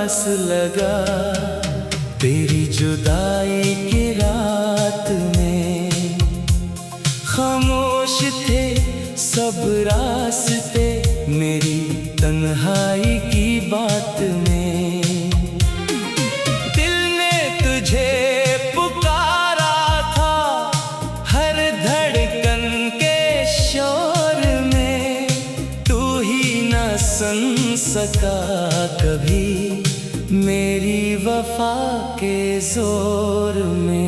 उदास लगा तेरी जुदाई की रात में। खामोश थे सब रास्ते मेरी तन्हाई की बात में। दिल ने तुझे पुकारा था हर धड़कन के शोर में। तू ही न सुन सका कभी मेरी वफा के जोर में।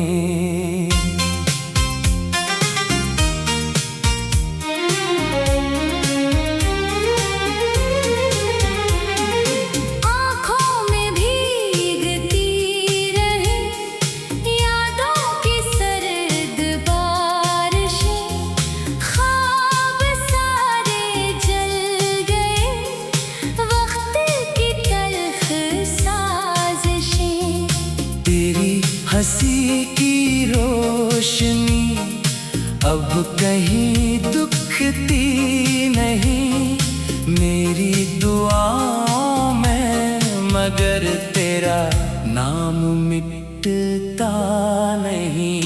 हंसी की रोशनी अब कहीं दुखती नहीं मेरी दुआओं में, मगर तेरा नाम मिटता नहीं।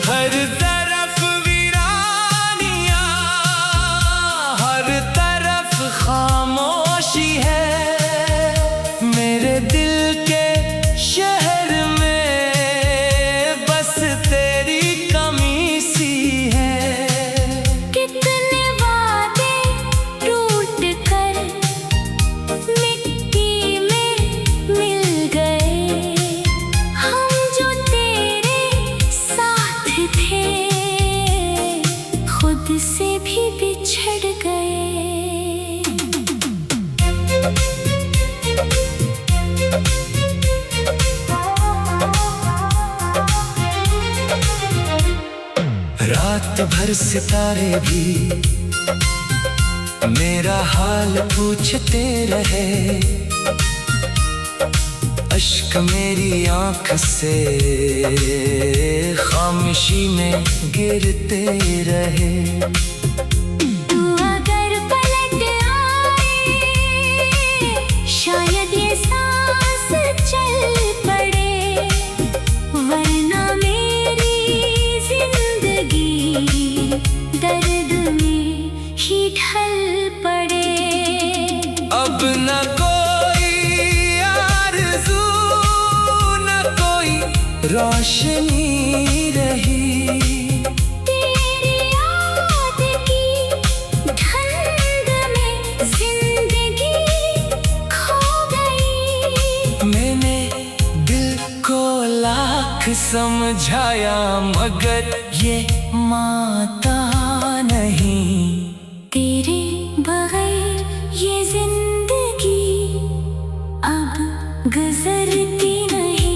हर तरफ वीरानियां, हर तरफ खामोशी है मेरे दिल के शहर में, बस तेरी कमी सी है। कितने वादे टूट कर मिट्टी में मिल गए, हम जो तेरे साथ थे खुद से भी बिछड़ गए। रात भर सितारे भी मेरा हाल पूछते रहे, अश्क मेरी आँख से खामोशी में गिरते रहे। तू अगर पलट आए शायद ये सांस चल पड़े, वरना मेरी जिंदगी दर्द में ही ढल पड़े। अब न कोई आरज़ू न कोई रोशनी रही, तेरी याद की धुंध में जिंदगी खो गई। मैंने दिल को लाख समझाया मगर ये मानता नहीं। तेरे बगैर ये जिंदगी अब गुजरती नहीं।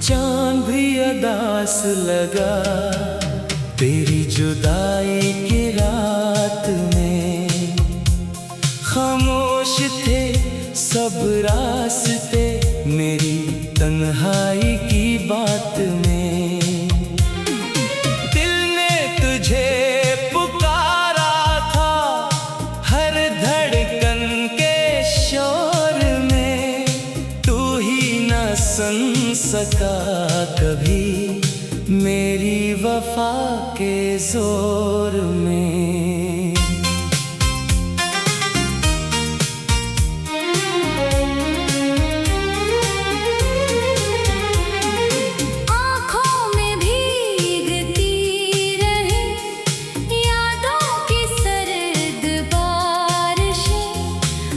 चांद भी उदास लगा तेरी जुदाई की रात में। खामोश थे सब रास्ते मेरी तन्हाई की बात में। दिल ने तुझे पुकारा था हर धड़कन के शोर में। तू ही न सुन सका कभी मेरी वफा के जोर में। आँखों में भीगती रही यादों की सर्द बारिशें,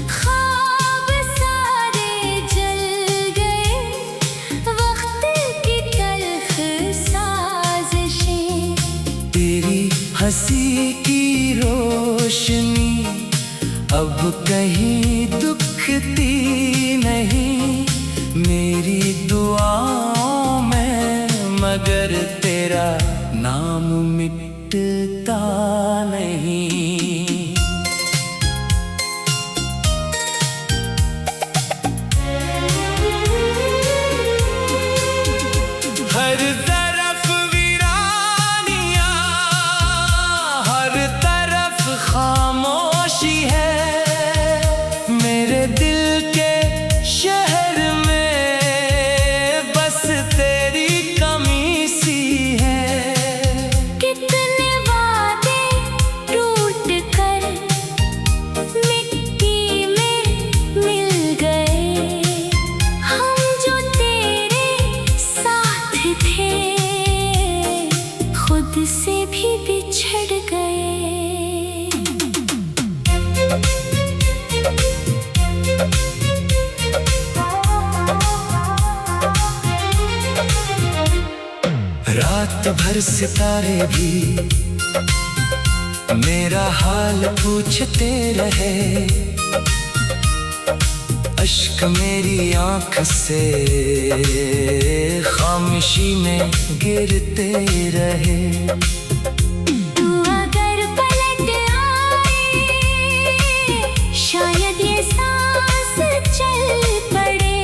ख्वाब सारे जल गए वक्त की तल्ख सा हंसी की रोशनी अब कहीं दुखती नहीं मेरी दुआओं में, मगर तेरा नाम मिटता नहीं। हर तरफ वीरानियां, हर तरफ खामोशी है मेरे दिल के शहर में, बस तेरी कमी सी है। कितने वादे टूट कर मिट्टी में मिल गए, हम जो तेरे साथ थे खुद से भी बिछड़ गए। रात भर सितारे भी मेरा हाल पूछते रहे, अश्क मेरी आंख से खामोशी में गिरते रहे। तू अगर पलट आए शायद ये सांस चल पड़े,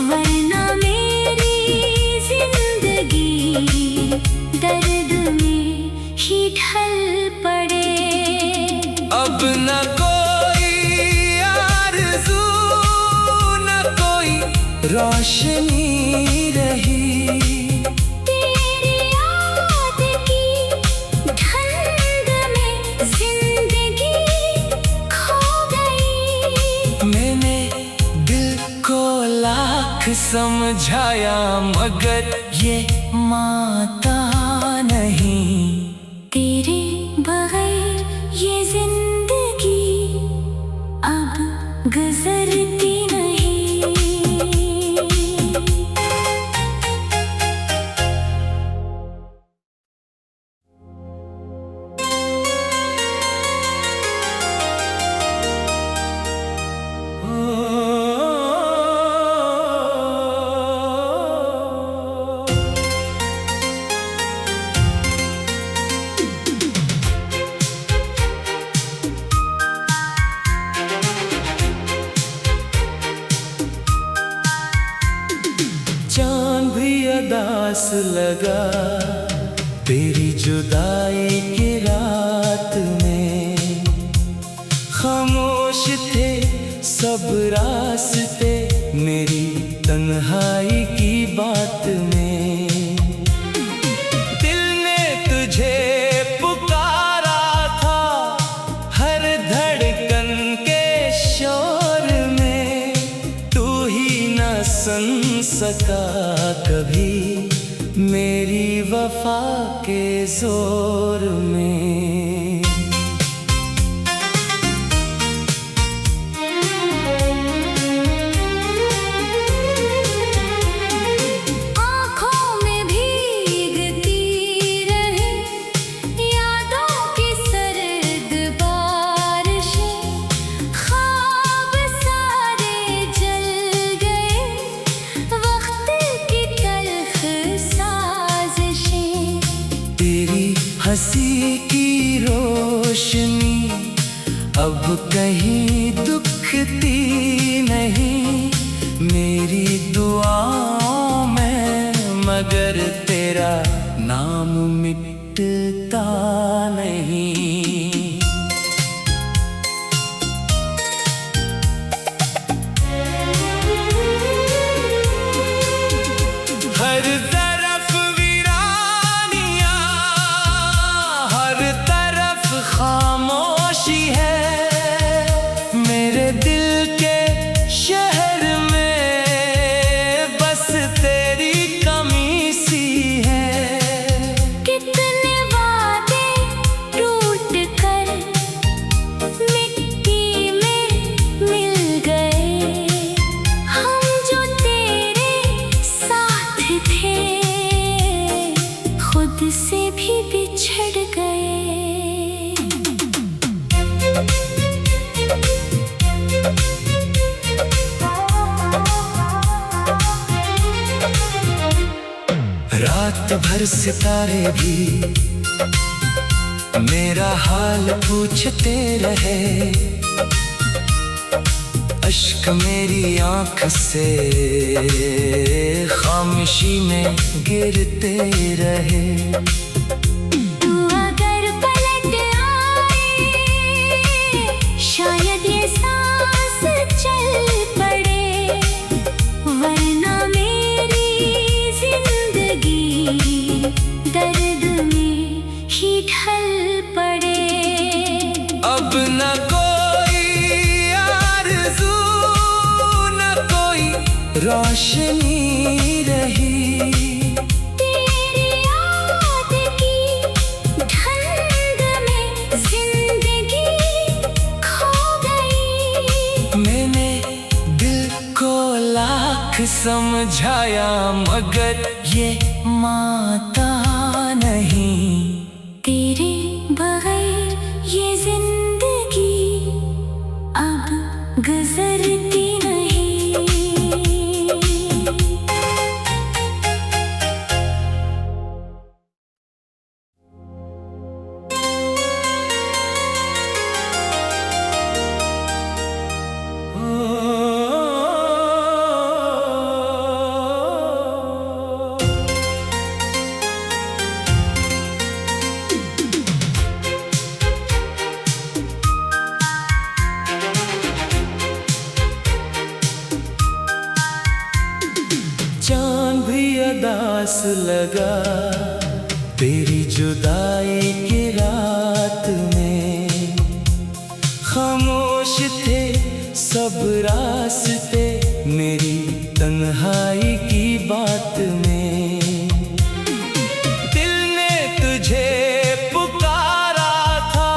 वरना मेरी जिंदगी दर्द में ही ढल पड़े। अब न कोई आरज़ू न कोई रोशनी रही, तेरी याद की धुंध में जिंदगी खो गई। मैंने दिल को लाख समझाया मगर ये मानता नहीं, तेरे बगैर ये जिंदगी अब गुजरती नहीं। चांद भी उदास लगा तेरी जुदाई की रात में, खामोश थे सब रास्ते मेरी तन्हाई की बात में। दिल ने तुझे पुकारा था हर धड़कन के शोर में, तू ही न सुन सका कभी मेरी वफा के जोर में। आँखों में भीगती रही यादों की सर्द बारिशें, ख्वाब सारे जल गए वक्त की तल्ख साजिशें। तेरी हंसी की रोशनी अब कहीं दुखती नहीं मेरी दुआओं में, मगर तेरा नाम मिटता नहीं। हर तरफ वीरानियां, हर तरफ खामोशी है मेरे दिल के शहर में, बस तेरी कमी सी है। कितने वादे बिछड़ गए। रात भर सितारे भी मेरा हाल पूछते रहे, अश्क मेरी आँख से खामोशी में गिरते रहे। तू अगर पलट आए शायद ये सांस चल पड़े, वरना मेरी जिंदगी दर्द में ही ढल पड़े। अब न कोई आरज़ू न कोई रोशनी रही, तेरी याद की ठंड में जिंदगी खो गई। मैंने दिल को लाख समझाया मगर ये मानता नहीं। तेरे बगैर ये जिंदगी अब गुजरती नहीं। चांद भी उदास लगा तेरी जुदाई की रात में, खामोश थे सब रास्ते मेरी तन्हाई की बात में। दिल ने तुझे पुकारा था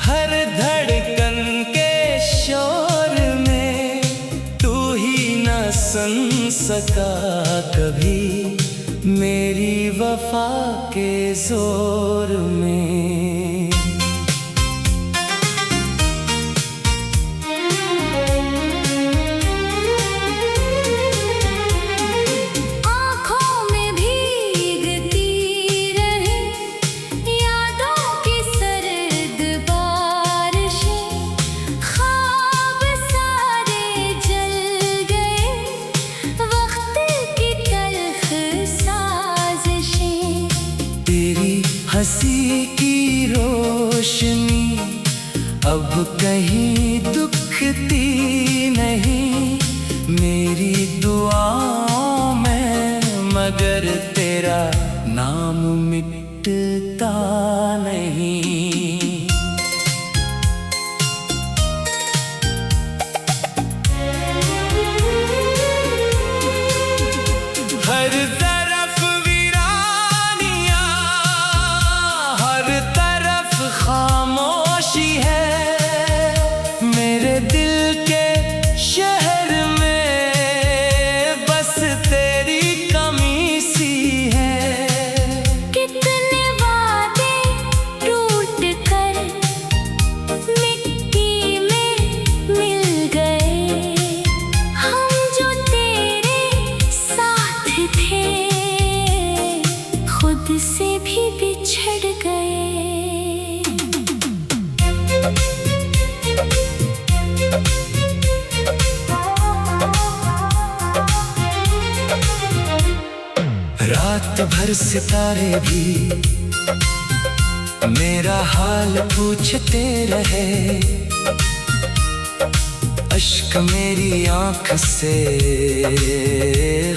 हर धड़कन के शोर में, तू ही न सुन सका कभी मेरी वफा के जोर में। आँखों में भीगती रही यादों की सर्द बारिशें, ख्वाब सारे जल गए वक्त की तल्ख साजिशें। तेरी हंसी की रोशनी अब कहीं दुखती नहीं, मेरी दुआओं में मगर तेरा नाम मिटता नहीं। हर तरफ वीरानियां, हर तरफ खामोशी है, मेरे दिल के शहर में बस तेरी कमी सी है। कितने वादे टूट कर मिट्टी में मिल गए, हम जो तेरे साथ थे खुद से भी बिछड़ गए। रात भर सितारे भी मेरा हाल पूछते रहे, अश्क मेरी आँख से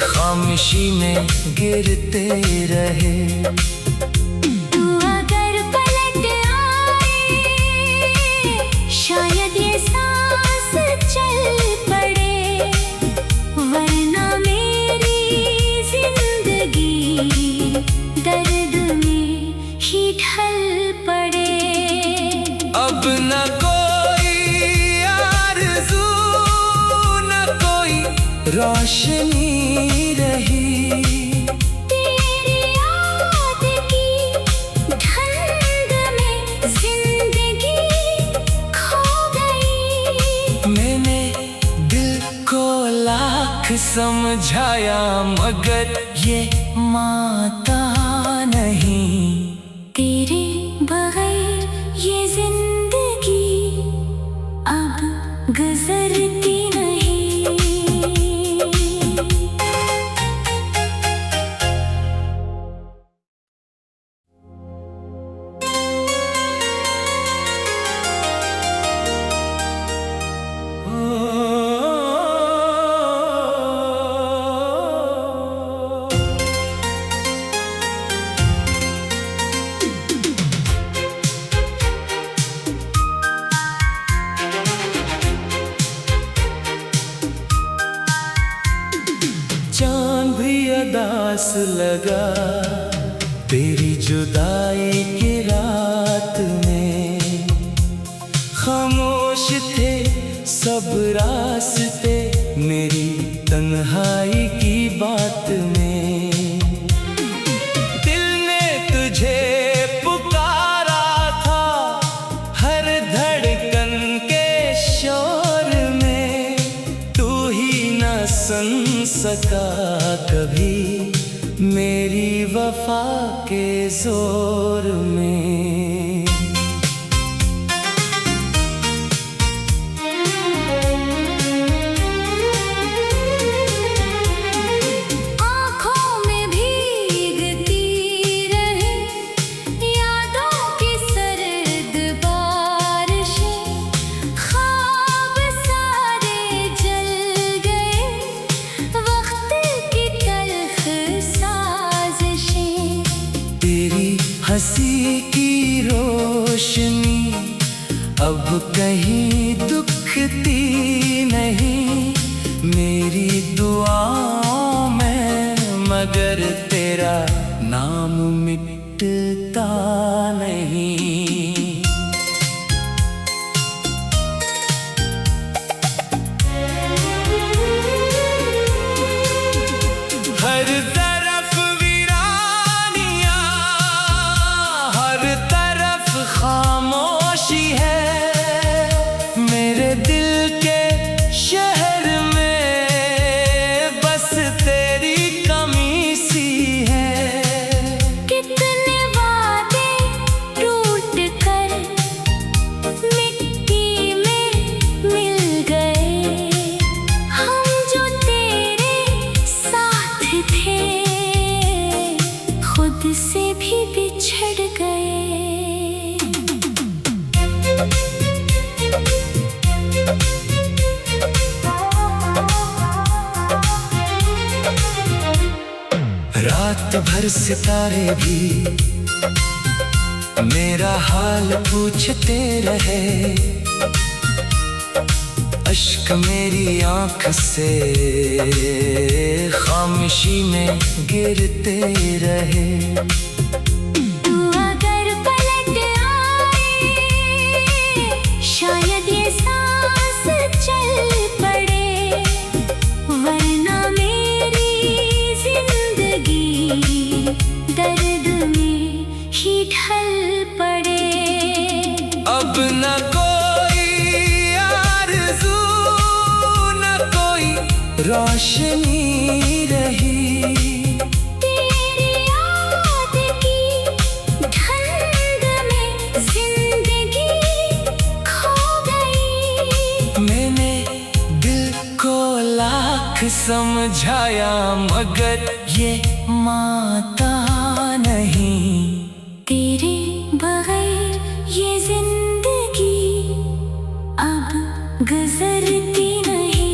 खामोशी में गिरते रहे। तू अगर पलट आए शायद ये सांस चल पड़े, वरना मेरी जिंदगी दर्द में ही ढल पड़े। अब न कोई आरज़ू न कोई रोशनी रही, तेरी याद की समझाया मगर ये माता नहीं। तेरे बगैर ये जिंदगी अब गुजरती नहीं। चांद भी अदास लगा तेरी जुदाई की रात में। खामोश थे सब रास्ते मेरी तन्हाई की बात में। दिल ने तुझे पुकारा था हर धड़कन के शोर में। तू ही न सुन सका कभी मेरी वफा के जोर में। आँखों में भीगती रही यादों की सर्द बारिशें। ख्वाब सारे जल गए वक्त की तल्ख साजिशें। तेरी हंसी की रोशनी अब कहीं दुखती नहीं। मेरी दुआओं में मगर तेरा नाम मिटता नहीं। हर तरफ वीरानियां, हर तरफ खामोशी है। मेरे दिल के शहर में बस तेरी कमी सी है। कितने वादे टूट कर मिट्टी में मिल गए। हम जो तेरे साथ थे खुद से भी बिछड़ गए। रात भर सितारे भी मेरा हाल पूछते रहे। अश्क मेरी आंख से खामोशी में गिरते रहे। तू अगर पलट आए शायद ये सांस चल पड़े। वरना मेरी जिंदगी दर्द में ही ढल पड़े। अब न कोई आरज़ू न कोई रोशनी रही। तेरी याद की धुंध में जिंदगी खो गई। मैंने दिल को लाख समझाया मगर ये माता नहीं। तेरे बगैर ये जिंदगी अब गुजरती नहीं।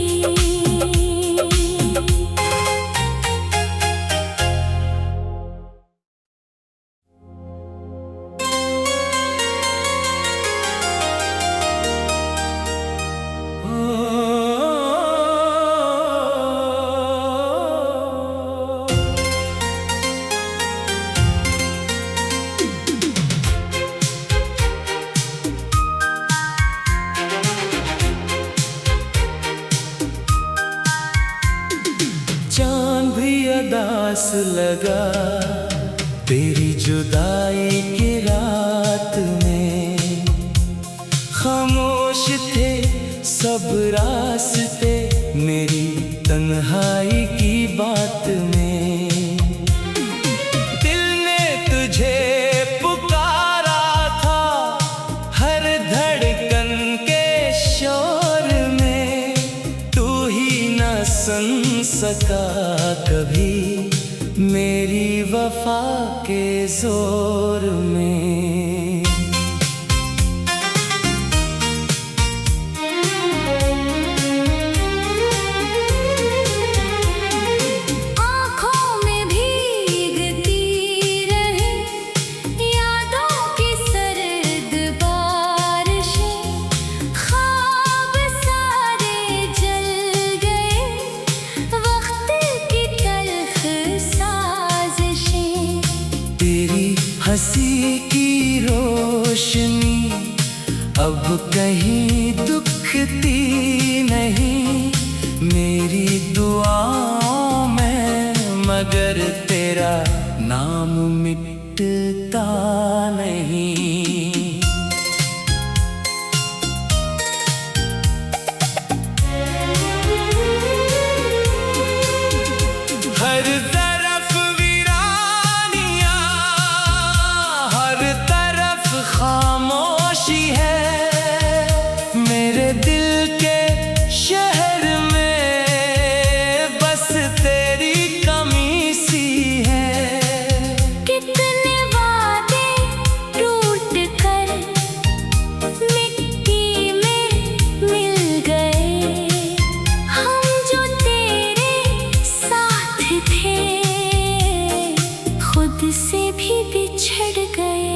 उदास लगा तेरी जुदाई की रात में। खामोश थे सब रास्ते मेरी तन्हाई वफा के जोर में। हंसी की रोशनी अब कहीं दुखती नहीं मेरी दुआओं में, मगर तेरा नाम मिटता नहीं। हर तरफ वीरानियां, हर तरफ खामोशी है, मेरे दिल के शहर में बस तेरी कमी सी है। कितने वादे टूट कर मिट्टी में मिल गए, हम जो तेरे साथ थे खुद से भी बिछड़ गए।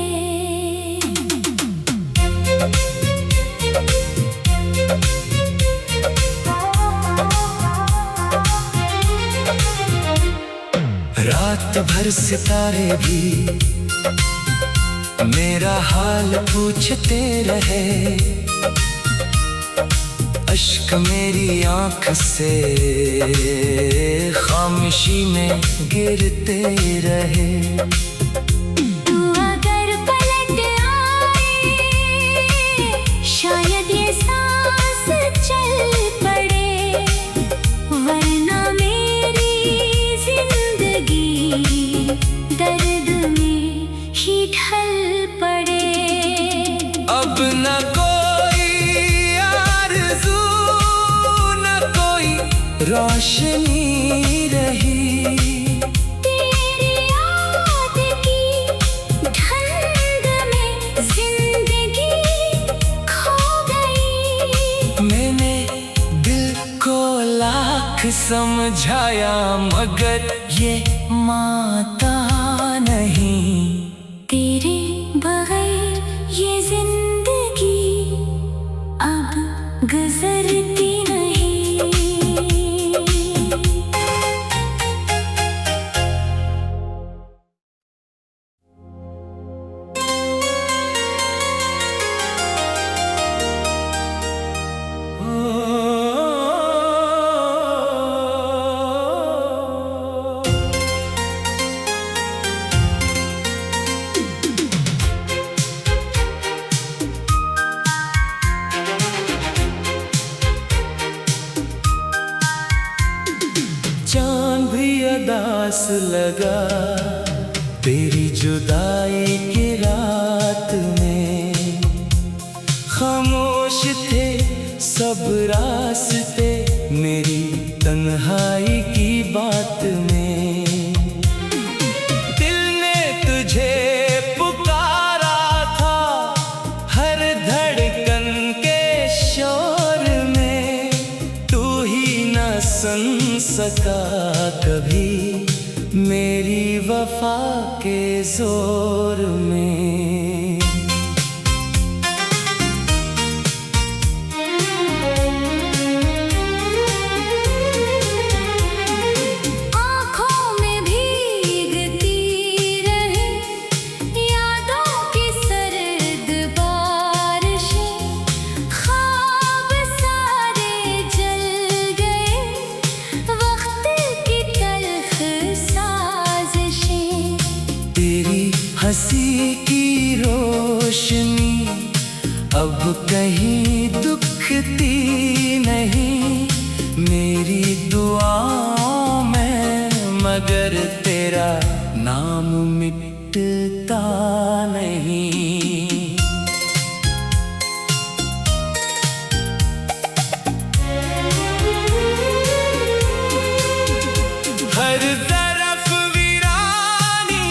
रात भर सितारे भी मेरा हाल पूछते रहे, अश्क मेरी आँख से खामोशी में गिरते रहे। तू अगर पलट आए शायद ये सांस चल पड़े, वरना मेरी जिंदगी दर्द में ही ढल पड़े। अब न कोई आरज़ू न कोई रोशनी रही, तेरी याद की धुंध में जिंदगी खो गई। मैंने दिल को लाख समझाया मगर ये मानता नहीं। तेरे बगैर ये जिंदगी अब गुजरती नहीं। चांद भी उदास लगा तेरी जुदाई की रात में, खामोश थे सब रास्ते मेरी तन्हाई की बात में। दिल ने तुझे पुकारा था हर धड़कन के शोर में, तू ही न सुन सका कभी मेरी वफा के जोर में। आँखों में भीगती रही यादों की सर्द बारिशें, ख्वाब सारे जल गए, वक्त की तल्ख साजिशें। तेरी हंसी की रोशनी अब कहीं दुखती नहीं मेरी दुआओं में, मगर तेरा नाम मिटता नहीं। हर तरफ वीरानियां,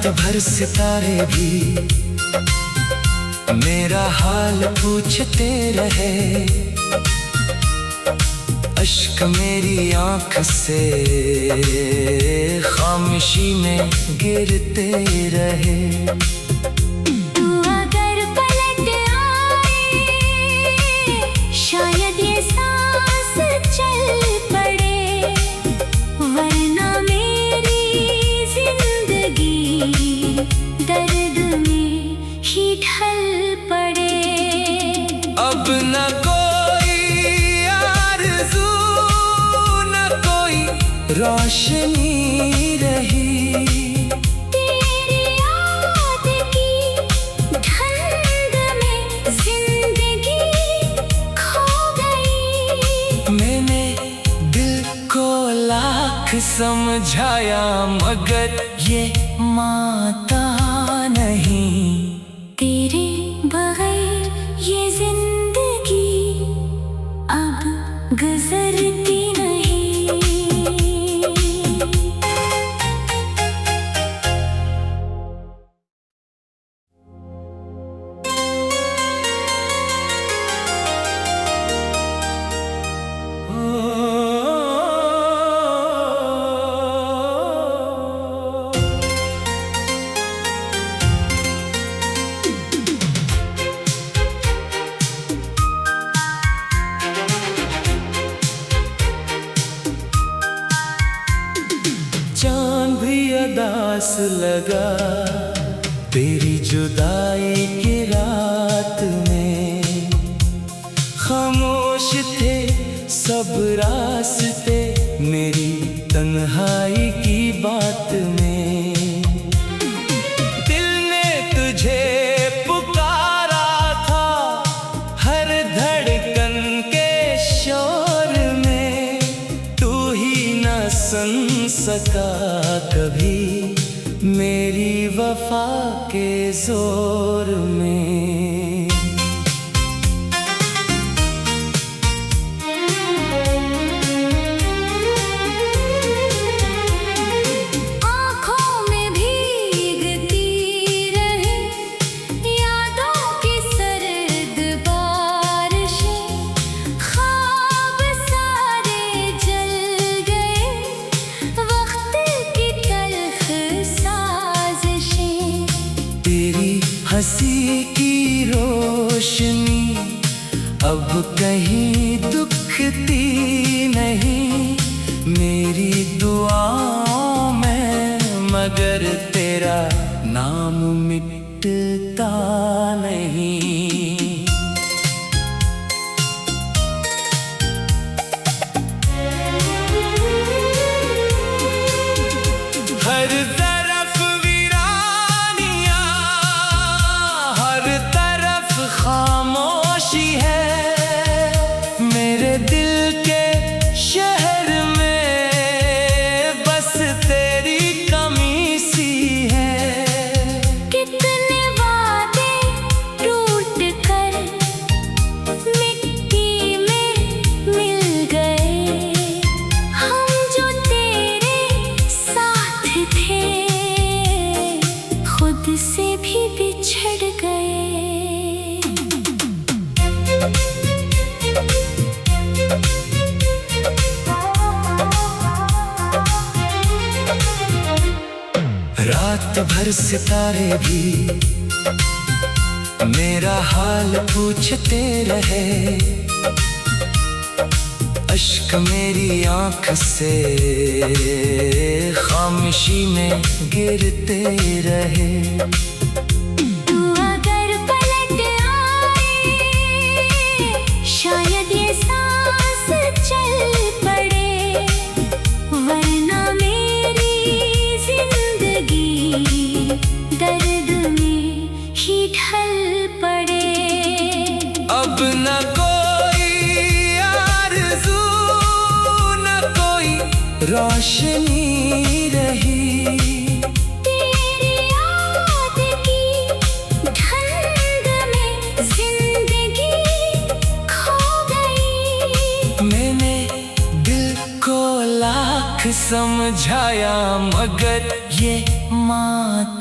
रात भर सितारे भी मेरा हाल पूछते रहे, अश्क मेरी आँख से खामोशी में गिरते रहे। तू अगर पलट आए शायद ये सांस चल पड़े, वरना मेरी जिंदगी दर्द में ही ढल पड़े। अब न कोई आरज़ू न कोई रोशनी रही, तेरी याद की धुंध में जिंदगी खो गई। मैंने दिल को लाख समझाया मगर ये मानता नहीं। तेरे बगैर ये जिंदगी अब गुजरती नहीं। चांद भी उदास लगा तेरी जुदाई की रात में, खामोश थे सब रास्ते मेरी तन्हाई की बात में। दिल ने तुझे पुकारा था हर धड़कन के शोर में, तू ही न सुन सका कभी मेरी वफा के जोर में। आँखों में भीगती रही यादों की सर्द बारिशें, ख्वाब सारे जल गए वक्त की तल्ख साजिशें। तेरी हंसी की रोशनी अब कहीं दुखती नहीं, मेरी दुआओं में मगर तेरा नाम मिटता नहीं। हर तरफ वीरानियां, हर तरफ खामोशी है, मेरे दिल के शहर में बस तेरी कमी सी है। कितने वादे टूट कर मिट्टी में मिल गए, हम जो तेरे साथ थे खुद से भी बिछड़ गए। रात भर सितारे भी मेरा हाल पूछते रहे, अश्क मेरी आँख से खामोशी में गिरते रहे। तू अगर पलट आए शायद ये सांस चल पड़े, वरना मेरी जिंदगी दर्द में ही ढल पड़े। अब न कोई आरज़ू न कोई रोशनी रही, तेरी याद की धुंध में जिंदगी खो गई। मैंने दिल को लाख समझाया मगर ये मानता